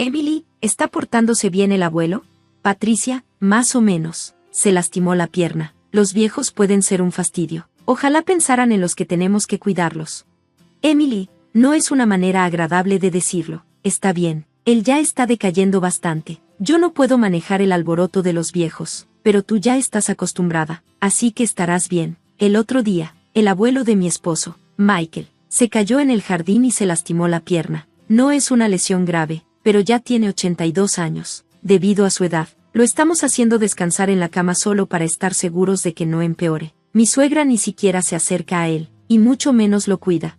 Emily, ¿está portándose bien el abuelo? Patricia, más o menos. Se lastimó la pierna. Los viejos pueden ser un fastidio. Ojalá pensaran en los que tenemos que cuidarlos. Emily, no es una manera agradable de decirlo. Está bien. Él ya está decayendo bastante. Yo no puedo manejar el alboroto de los viejos, pero tú ya estás acostumbrada, así que estarás bien. El otro día, el abuelo de mi esposo, Michael, se cayó en el jardín y se lastimó la pierna. No es una lesión grave, pero ya tiene 82 años. Debido a su edad, lo estamos haciendo descansar en la cama solo para estar seguros de que no empeore. Mi suegra ni siquiera se acerca a él, y mucho menos lo cuida.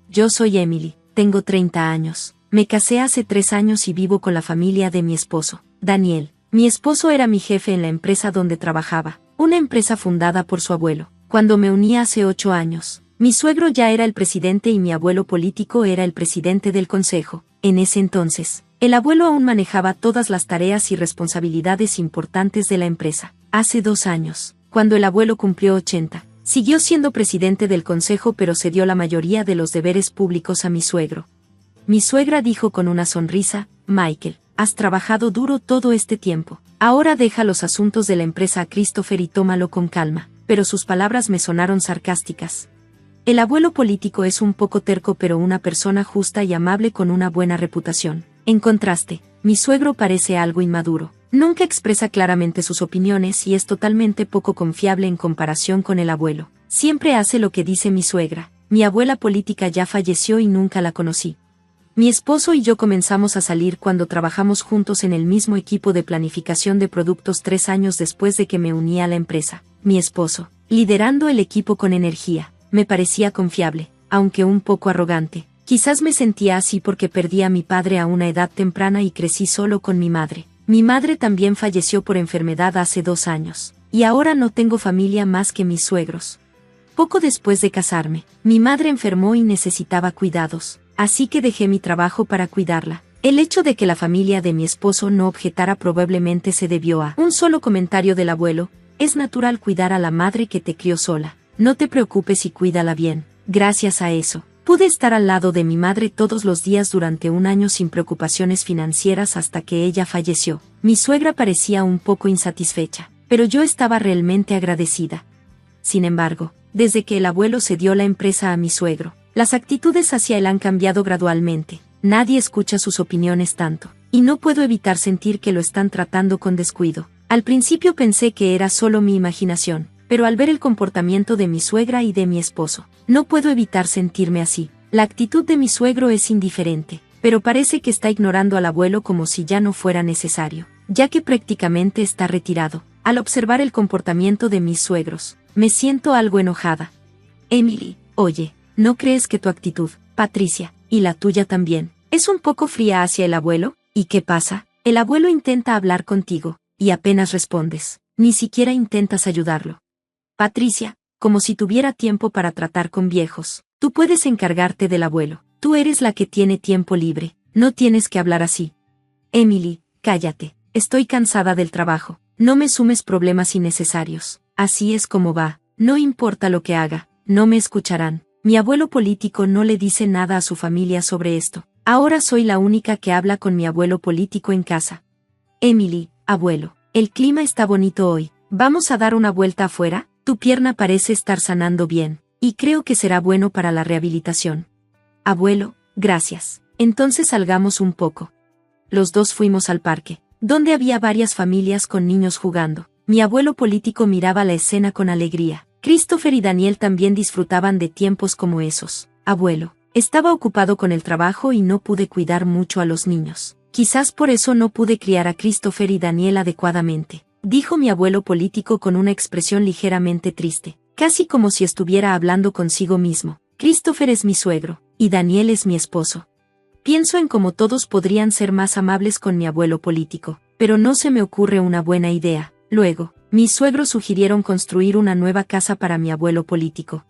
Yo soy Emily, tengo 30 años. Me casé hace 3 años y vivo con la familia de mi esposo, Daniel. Mi esposo era mi jefe en la empresa donde trabajaba, una empresa fundada por su abuelo. Cuando me uní hace 8 años, mi suegro ya era el presidente y mi abuelo político era el presidente del consejo. En ese entonces, el abuelo aún manejaba todas las tareas y responsabilidades importantes de la empresa. Hace 2 años, cuando el abuelo cumplió 80, siguió siendo presidente del consejo pero cedió la mayoría de los deberes públicos a mi suegro. Mi suegra dijo con una sonrisa, Michael, has trabajado duro todo este tiempo. Ahora deja los asuntos de la empresa a Christopher y tómalo con calma. Pero sus palabras me sonaron sarcásticas. El abuelo político es un poco terco pero una persona justa y amable con una buena reputación. En contraste, mi suegro parece algo inmaduro. Nunca expresa claramente sus opiniones y es totalmente poco confiable en comparación con el abuelo. Siempre hace lo que dice mi suegra. Mi abuela política ya falleció y nunca la conocí. Mi esposo y yo comenzamos a salir cuando trabajamos juntos en el mismo equipo de planificación de productos 3 años después de que me uní a la empresa. Mi esposo, liderando el equipo con energía, me parecía confiable, aunque un poco arrogante. Quizás me sentía así porque perdí a mi padre a una edad temprana y crecí solo con mi madre. Mi madre también falleció por enfermedad hace 2 años, y ahora no tengo familia más que mis suegros. Poco después de casarme, mi madre enfermó y necesitaba cuidados, así que dejé mi trabajo para cuidarla. El hecho de que la familia de mi esposo no objetara probablemente se debió a un solo comentario del abuelo: es natural cuidar a la madre que te crió sola. No te preocupes y cuídala bien. Gracias a eso, pude estar al lado de mi madre todos los días durante 1 año sin preocupaciones financieras hasta que ella falleció. Mi suegra parecía un poco insatisfecha, pero yo estaba realmente agradecida. Sin embargo, desde que el abuelo cedió la empresa a mi suegro, las actitudes hacia él han cambiado gradualmente. Nadie escucha sus opiniones tanto, y no puedo evitar sentir que lo están tratando con descuido. Al principio pensé que era solo mi imaginación, pero al ver el comportamiento de mi suegra y de mi esposo, no puedo evitar sentirme así. La actitud de mi suegro es indiferente, pero parece que está ignorando al abuelo como si ya no fuera necesario, ya que prácticamente está retirado. Al observar el comportamiento de mis suegros, me siento algo enojada. Emily, oye, ¿no crees que tu actitud, Patricia, y la tuya también, es un poco fría hacia el abuelo? ¿Y qué pasa? El abuelo intenta hablar contigo, y apenas respondes, ni siquiera intentas ayudarlo. Patricia, como si tuviera tiempo para tratar con viejos. Tú puedes encargarte del abuelo. Tú eres la que tiene tiempo libre. No tienes que hablar así. Emily, cállate. Estoy cansada del trabajo. No me sumes problemas innecesarios. Así es como va. No importa lo que haga. No me escucharán. Mi abuelo político no le dice nada a su familia sobre esto. Ahora soy la única que habla con mi abuelo político en casa. Emily, abuelo, el clima está bonito hoy. ¿Vamos a dar una vuelta afuera? Tu pierna parece estar sanando bien, y creo que será bueno para la rehabilitación. Abuelo, gracias. Entonces salgamos un poco. Los dos fuimos al parque, donde había varias familias con niños jugando. Mi abuelo político miraba la escena con alegría. Christopher y Daniel también disfrutaban de tiempos como esos. Abuelo, estaba ocupado con el trabajo y no pude cuidar mucho a los niños. Quizás por eso no pude criar a Christopher y Daniel adecuadamente, dijo mi abuelo político con una expresión ligeramente triste, casi como si estuviera hablando consigo mismo. Christopher es mi suegro, y Daniel es mi esposo. Pienso en cómo todos podrían ser más amables con mi abuelo político, pero no se me ocurre una buena idea. Luego, mis suegros sugirieron construir una nueva casa para mi abuelo político.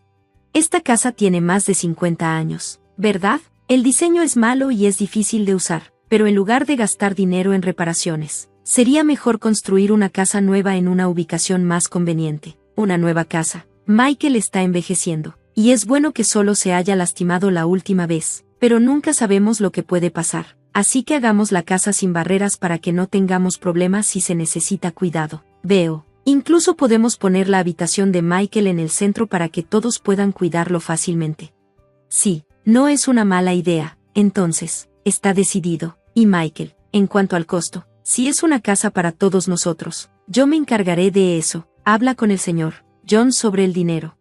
Esta casa tiene más de 50 años, ¿verdad? El diseño es malo y es difícil de usar, pero en lugar de gastar dinero en reparaciones, sería mejor construir una casa nueva en una ubicación más conveniente. Una nueva casa. Michael está envejeciendo, y es bueno que solo se haya lastimado la última vez, pero nunca sabemos lo que puede pasar. así que hagamos la casa sin barreras para que no tengamos problemas si se necesita cuidado. Veo. Incluso podemos poner la habitación de Michael en el centro para que todos puedan cuidarlo fácilmente. Sí, no es una mala idea. Entonces, está decidido. Y Michael, en cuanto al costo, si es una casa para todos nosotros, yo me encargaré de eso. Habla con el señor John sobre el dinero.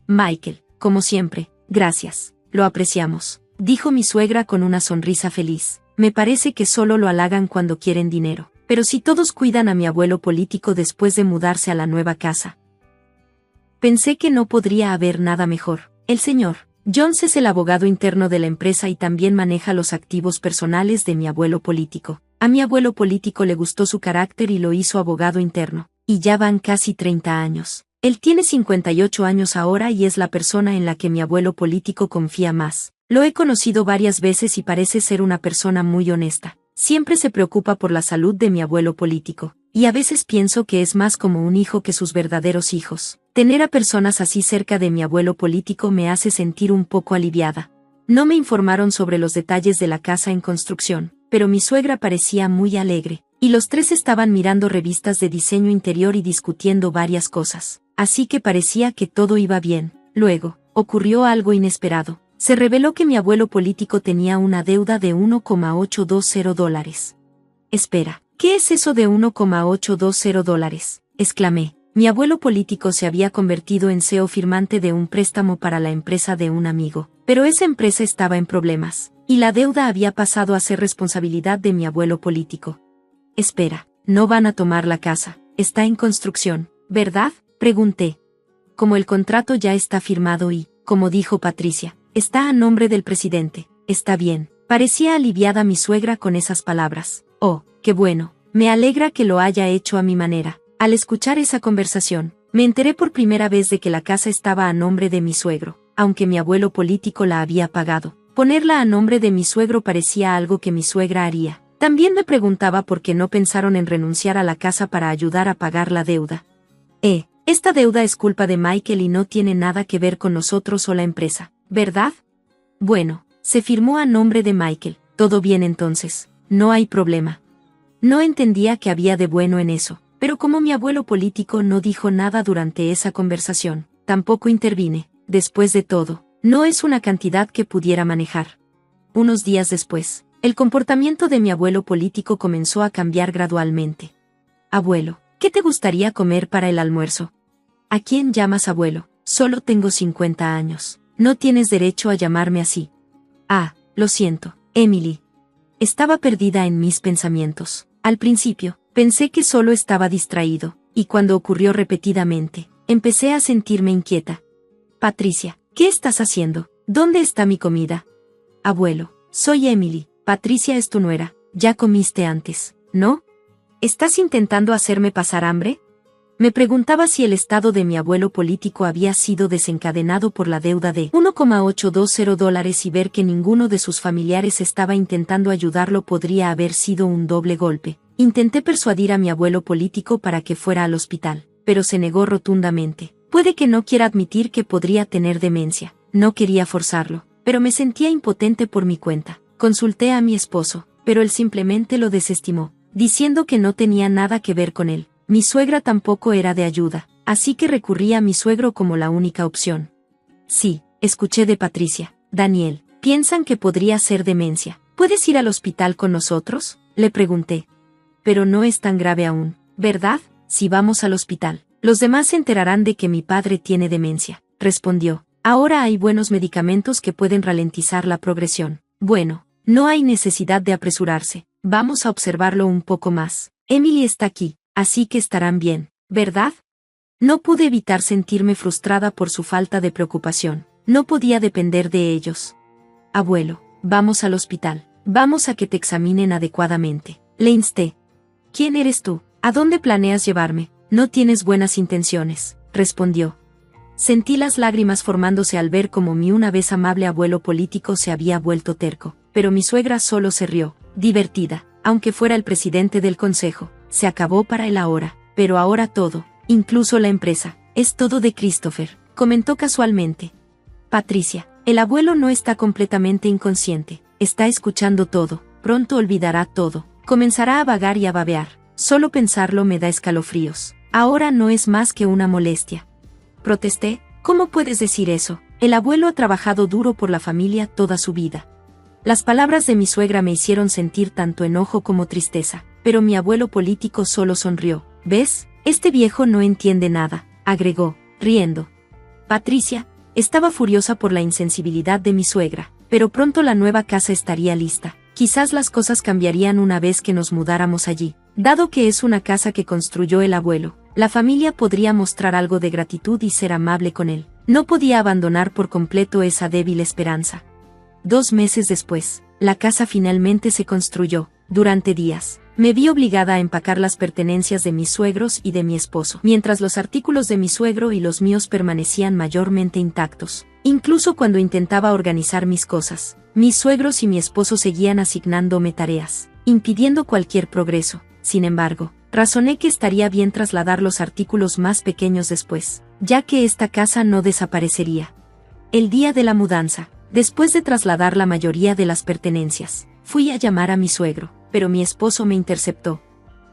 Michael, como siempre, gracias. Lo apreciamos, dijo mi suegra con una sonrisa feliz. Me parece que solo lo halagan cuando quieren dinero. Pero si todos cuidan a mi abuelo político después de mudarse a la nueva casa. Pensé que no podría haber nada mejor. El señor Jones es el abogado interno de la empresa y también maneja los activos personales de mi abuelo político. A mi abuelo político le gustó su carácter y lo hizo abogado interno. Y ya van casi 30 años. Él tiene 58 años ahora y es la persona en la que mi abuelo político confía más. Lo he conocido varias veces y parece ser una persona muy honesta. Siempre se preocupa por la salud de mi abuelo político, y a veces pienso que es más como un hijo que sus verdaderos hijos. Tener a personas así cerca de mi abuelo político me hace sentir un poco aliviada. No me informaron sobre los detalles de la casa en construcción, pero mi suegra parecía muy alegre, y los tres estaban mirando revistas de diseño interior y discutiendo varias cosas, así que parecía que todo iba bien. Luego, ocurrió algo inesperado. Se reveló que mi abuelo político tenía una deuda de $1,820. Espera, ¿qué es eso de $1,820? Exclamé. Mi abuelo político se había convertido en CEO firmante de un préstamo para la empresa de un amigo, pero esa empresa estaba en problemas, y la deuda había pasado a ser responsabilidad de mi abuelo político. Espera, no van a tomar la casa, está en construcción, ¿verdad? Pregunté. Como el contrato ya está firmado y, como dijo Patricia, está a nombre del presidente. Está bien. Parecía aliviada mi suegra con esas palabras. Oh, qué bueno. Me alegra que lo haya hecho a mi manera. Al escuchar esa conversación, me enteré por primera vez de que la casa estaba a nombre de mi suegro, aunque mi abuelo político la había pagado. Ponerla a nombre de mi suegro parecía algo que mi suegra haría. También me preguntaba por qué no pensaron en renunciar a la casa para ayudar a pagar la deuda. Esta deuda es culpa de Michael y no tiene nada que ver con nosotros o la empresa, ¿verdad? Bueno, se firmó a nombre de Michael. Todo bien entonces, no hay problema. No entendía qué había de bueno en eso, pero como mi abuelo político no dijo nada durante esa conversación, tampoco intervine. Después de todo, no es una cantidad que pudiera manejar. Unos días después, el comportamiento de mi abuelo político comenzó a cambiar gradualmente. Abuelo, ¿qué te gustaría comer para el almuerzo? ¿A quién llamas abuelo? Solo tengo 50 años. No tienes derecho a llamarme así. Ah, lo siento, Emily. Estaba perdida en mis pensamientos. Al principio, pensé que solo estaba distraído, y cuando ocurrió repetidamente, empecé a sentirme inquieta. Patricia, ¿qué estás haciendo? ¿Dónde está mi comida? Abuelo, soy Emily. Patricia es tu nuera. Ya comiste antes, ¿no? ¿Estás intentando hacerme pasar hambre? Me preguntaba si el estado de mi abuelo político había sido desencadenado por la deuda de $1,820 y ver que ninguno de sus familiares estaba intentando ayudarlo podría haber sido un doble golpe. Intenté persuadir a mi abuelo político para que fuera al hospital, pero se negó rotundamente. Puede que no quiera admitir que podría tener demencia. No quería forzarlo, pero me sentía impotente por mi cuenta. Consulté a mi esposo, pero él simplemente lo desestimó, diciendo que no tenía nada que ver con él. Mi suegra tampoco era de ayuda, así que recurrí a mi suegro como la única opción. Sí, escuché de Patricia. Daniel, piensan que podría ser demencia. ¿Puedes ir al hospital con nosotros? Le pregunté. Pero no es tan grave aún, ¿verdad? Si vamos al hospital, los demás se enterarán de que mi padre tiene demencia, respondió. Ahora hay buenos medicamentos que pueden ralentizar la progresión. Bueno, no hay necesidad de apresurarse. Vamos a observarlo un poco más. Emily está aquí. Así que estarán bien, ¿verdad? No pude evitar sentirme frustrada por su falta de preocupación. No podía depender de ellos. Abuelo, vamos al hospital. Vamos a que te examinen adecuadamente. Le insté. ¿Quién eres tú? ¿A dónde planeas llevarme? No tienes buenas intenciones, respondió. Sentí las lágrimas formándose al ver cómo mi una vez amable abuelo político se había vuelto terco, pero mi suegra solo se rió, divertida, aunque fuera el presidente del consejo. Se acabó para él ahora, pero ahora todo, incluso la empresa, es todo de Christopher, comentó casualmente. Patricia, el abuelo no está completamente inconsciente, está escuchando todo. pronto olvidará todo. Comenzará a vagar y a babear. Solo pensarlo me da escalofríos. Ahora no es más que una molestia. Protesté. ¿Cómo puedes decir eso? El abuelo ha trabajado duro por la familia toda su vida. Las palabras de mi suegra me hicieron sentir tanto enojo como tristeza, pero mi abuelo político solo sonrió. ¿Ves? Este viejo no entiende nada, agregó, riendo. Patricia estaba furiosa por la insensibilidad de mi suegra, pero pronto la nueva casa estaría lista. Quizás las cosas cambiarían una vez que nos mudáramos allí. Dado que es una casa que construyó el abuelo, la familia podría mostrar algo de gratitud y ser amable con él. No podía abandonar por completo esa débil esperanza. 2 meses después, la casa finalmente se construyó. Durante días, me vi obligada a empacar las pertenencias de mis suegros y de mi esposo, mientras los artículos de mi suegro y los míos permanecían mayormente intactos. Incluso cuando intentaba organizar mis cosas, mis suegros y mi esposo seguían asignándome tareas, impidiendo cualquier progreso. Sin embargo, razoné que estaría bien trasladar los artículos más pequeños después, ya que esta casa no desaparecería. El día de la mudanza, después de trasladar la mayoría de las pertenencias, fui a llamar a mi suegro, pero mi esposo me interceptó.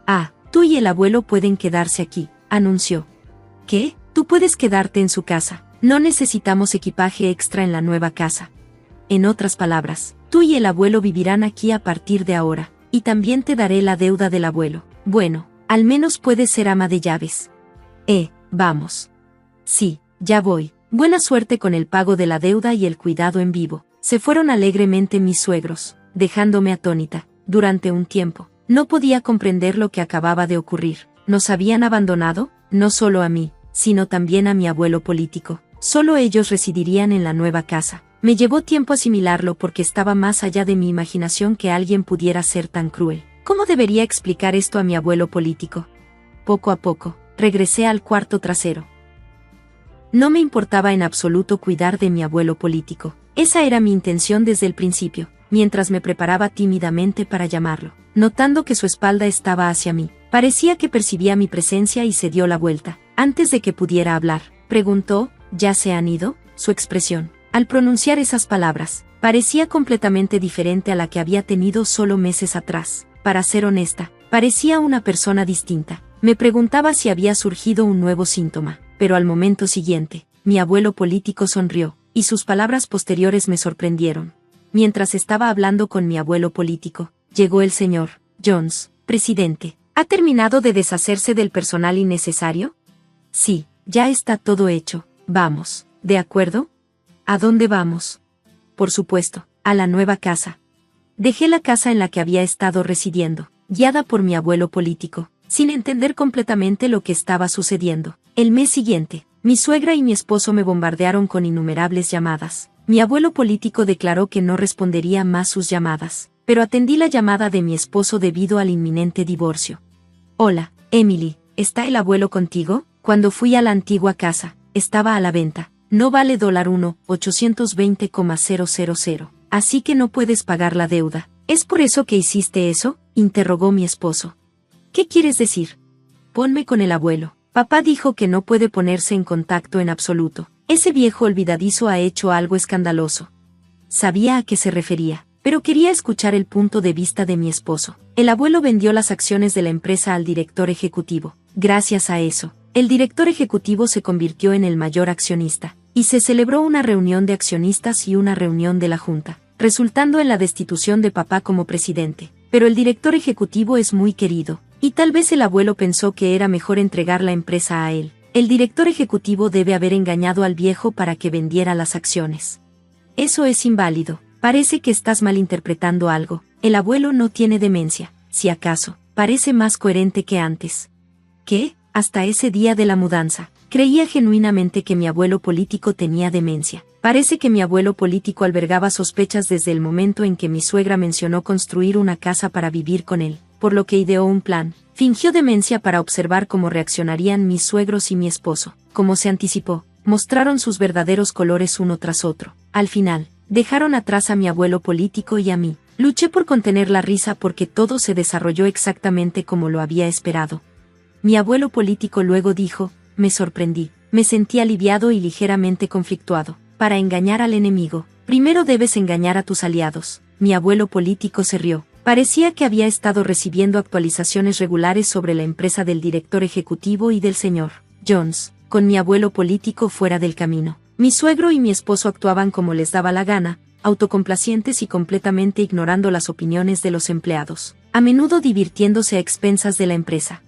«Ah, tú y el abuelo pueden quedarse aquí», anunció. «¿Qué? Tú puedes quedarte en su casa. No necesitamos equipaje extra en la nueva casa. En otras palabras, tú y el abuelo vivirán aquí a partir de ahora, y también te daré la deuda del abuelo. Bueno, al menos puedes ser ama de llaves». Vamos. «Sí, ya voy. Buena suerte con el pago de la deuda y el cuidado en vivo». Se fueron alegremente mis suegros, dejándome atónita. Durante un tiempo, no podía comprender lo que acababa de ocurrir. ¿Nos habían abandonado? No solo a mí, sino también a mi abuelo político. Solo ellos residirían en la nueva casa. Me llevó tiempo asimilarlo porque estaba más allá de mi imaginación que alguien pudiera ser tan cruel. ¿Cómo debería explicar esto a mi abuelo político? Poco a poco, regresé al cuarto trasero. No me importaba en absoluto cuidar de mi abuelo político. Esa era mi intención desde el principio, mientras me preparaba tímidamente para llamarlo. Notando que su espalda estaba hacia mí, parecía que percibía mi presencia y se dio la vuelta. Antes de que pudiera hablar, preguntó, ¿ya se han ido? Su expresión, al pronunciar esas palabras, parecía completamente diferente a la que había tenido solo meses atrás. Para ser honesta, parecía una persona distinta. Me preguntaba si había surgido un nuevo síntoma, pero al momento siguiente, mi abuelo político sonrió, y sus palabras posteriores me sorprendieron. Mientras estaba hablando con mi abuelo político, llegó el señor Jones. «Presidente, ¿ha terminado de deshacerse del personal innecesario?» «Sí, ya está todo hecho. Vamos, ¿de acuerdo?» «¿A dónde vamos?» «Por supuesto, a la nueva casa». Dejé la casa en la que había estado residiendo, guiada por mi abuelo político, sin entender completamente lo que estaba sucediendo. El mes siguiente, mi suegra y mi esposo me bombardearon con innumerables llamadas. Mi abuelo político declaró que no respondería más sus llamadas, pero atendí la llamada de mi esposo debido al inminente divorcio. «Hola, Emily, ¿está el abuelo contigo?» Cuando fui a la antigua casa, estaba a la venta. No vale $1,820,000, así que no puedes pagar la deuda. ¿Es por eso que hiciste eso?, interrogó mi esposo. «¿Qué quieres decir?» «Ponme con el abuelo. Papá dijo que no puede ponerse en contacto en absoluto. Ese viejo olvidadizo ha hecho algo escandaloso». Sabía a qué se refería, pero quería escuchar el punto de vista de mi esposo. El abuelo vendió las acciones de la empresa al director ejecutivo. Gracias a eso, el director ejecutivo se convirtió en el mayor accionista, y se celebró una reunión de accionistas y una reunión de la junta, resultando en la destitución de papá como presidente. Pero el director ejecutivo es muy querido, y tal vez el abuelo pensó que era mejor entregar la empresa a él. El director ejecutivo debe haber engañado al viejo para que vendiera las acciones. Eso es inválido. Parece que estás malinterpretando algo. El abuelo no tiene demencia. Si acaso, parece más coherente que antes. ¿Qué? Hasta ese día de la mudanza, creía genuinamente que mi abuelo político tenía demencia. Parece que mi abuelo político albergaba sospechas desde el momento en que mi suegra mencionó construir una casa para vivir con él, por lo que ideó un plan. Fingió demencia para observar cómo reaccionarían mis suegros y mi esposo. Como se anticipó, mostraron sus verdaderos colores uno tras otro. Al final, dejaron atrás a mi abuelo político y a mí. Luché por contener la risa porque todo se desarrolló exactamente como lo había esperado. Mi abuelo político luego dijo, me sorprendí, me sentí aliviado y ligeramente conflictuado. Para engañar al enemigo, primero debes engañar a tus aliados. Mi abuelo político se rió. Parecía que había estado recibiendo actualizaciones regulares sobre la empresa del director ejecutivo y del señor Jones, con mi abuelo político fuera del camino. Mi suegro y mi esposo actuaban como les daba la gana, autocomplacientes y completamente ignorando las opiniones de los empleados, a menudo divirtiéndose a expensas de la empresa.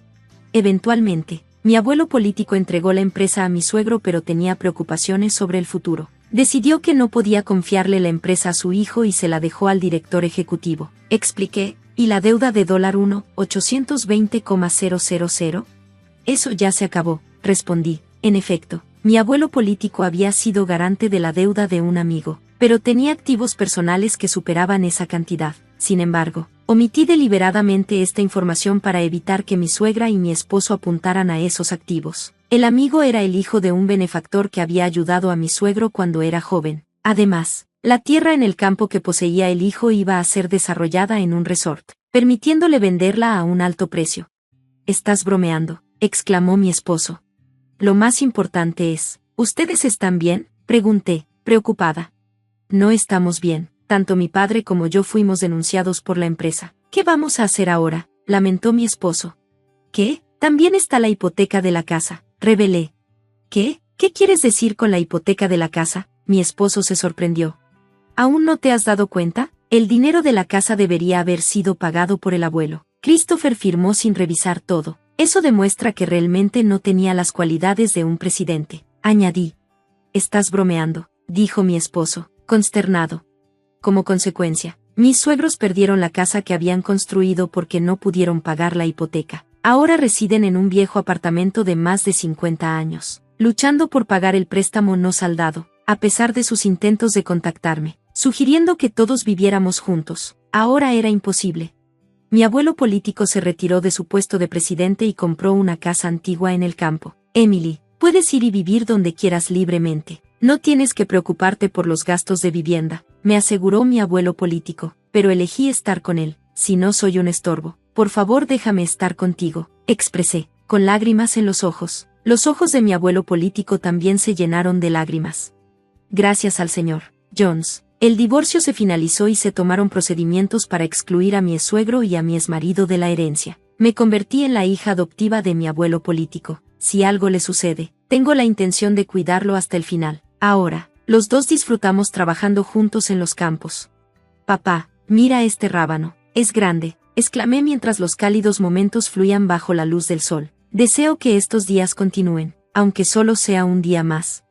Eventualmente, mi abuelo político entregó la empresa a mi suegro, pero tenía preocupaciones sobre el futuro. Decidió que no podía confiarle la empresa a su hijo y se la dejó al director ejecutivo. Expliqué, ¿y la deuda de $1,820,000? Eso ya se acabó, respondí. En efecto, mi abuelo político había sido garante de la deuda de un amigo, pero tenía activos personales que superaban esa cantidad. Sin embargo, omití deliberadamente esta información para evitar que mi suegra y mi esposo apuntaran a esos activos. El amigo era el hijo de un benefactor que había ayudado a mi suegro cuando era joven. Además, la tierra en el campo que poseía el hijo iba a ser desarrollada en un resort, permitiéndole venderla a un alto precio. «¿Estás bromeando?», exclamó mi esposo. «Lo más importante es, ¿ustedes están bien?», pregunté, preocupada. «No estamos bien. Tanto mi padre como yo fuimos denunciados por la empresa. ¿Qué vamos a hacer ahora?», lamentó mi esposo. «¿Qué? También está la hipoteca de la casa», revelé. «¿Qué? ¿Qué quieres decir con la hipoteca de la casa?», mi esposo se sorprendió. «¿Aún no te has dado cuenta? El dinero de la casa debería haber sido pagado por el abuelo». Christopher firmó sin revisar todo. «Eso demuestra que realmente no tenía las cualidades de un presidente», añadí. «Estás bromeando», dijo mi esposo, consternado. Como consecuencia, mis suegros perdieron la casa que habían construido porque no pudieron pagar la hipoteca. Ahora residen en un viejo apartamento de más de 50 años, luchando por pagar el préstamo no saldado, a pesar de sus intentos de contactarme, sugiriendo que todos viviéramos juntos. Ahora era imposible. Mi abuelo político se retiró de su puesto de presidente y compró una casa antigua en el campo. «Emily, puedes ir y vivir donde quieras libremente. No tienes que preocuparte por los gastos de vivienda», me aseguró mi abuelo político, «pero elegí estar con él. Si no soy un estorbo, por favor déjame estar contigo», expresé, con lágrimas en los ojos. Los ojos de mi abuelo político también se llenaron de lágrimas. Gracias al señor Jones, el divorcio se finalizó y se tomaron procedimientos para excluir a mi exsuegro y a mi exmarido de la herencia. Me convertí en la hija adoptiva de mi abuelo político. Si algo le sucede, tengo la intención de cuidarlo hasta el final. Ahora, los dos disfrutamos trabajando juntos en los campos. «Papá, mira este rábano, es grande», exclamé mientras los cálidos momentos fluían bajo la luz del sol. «Deseo que estos días continúen, aunque solo sea un día más».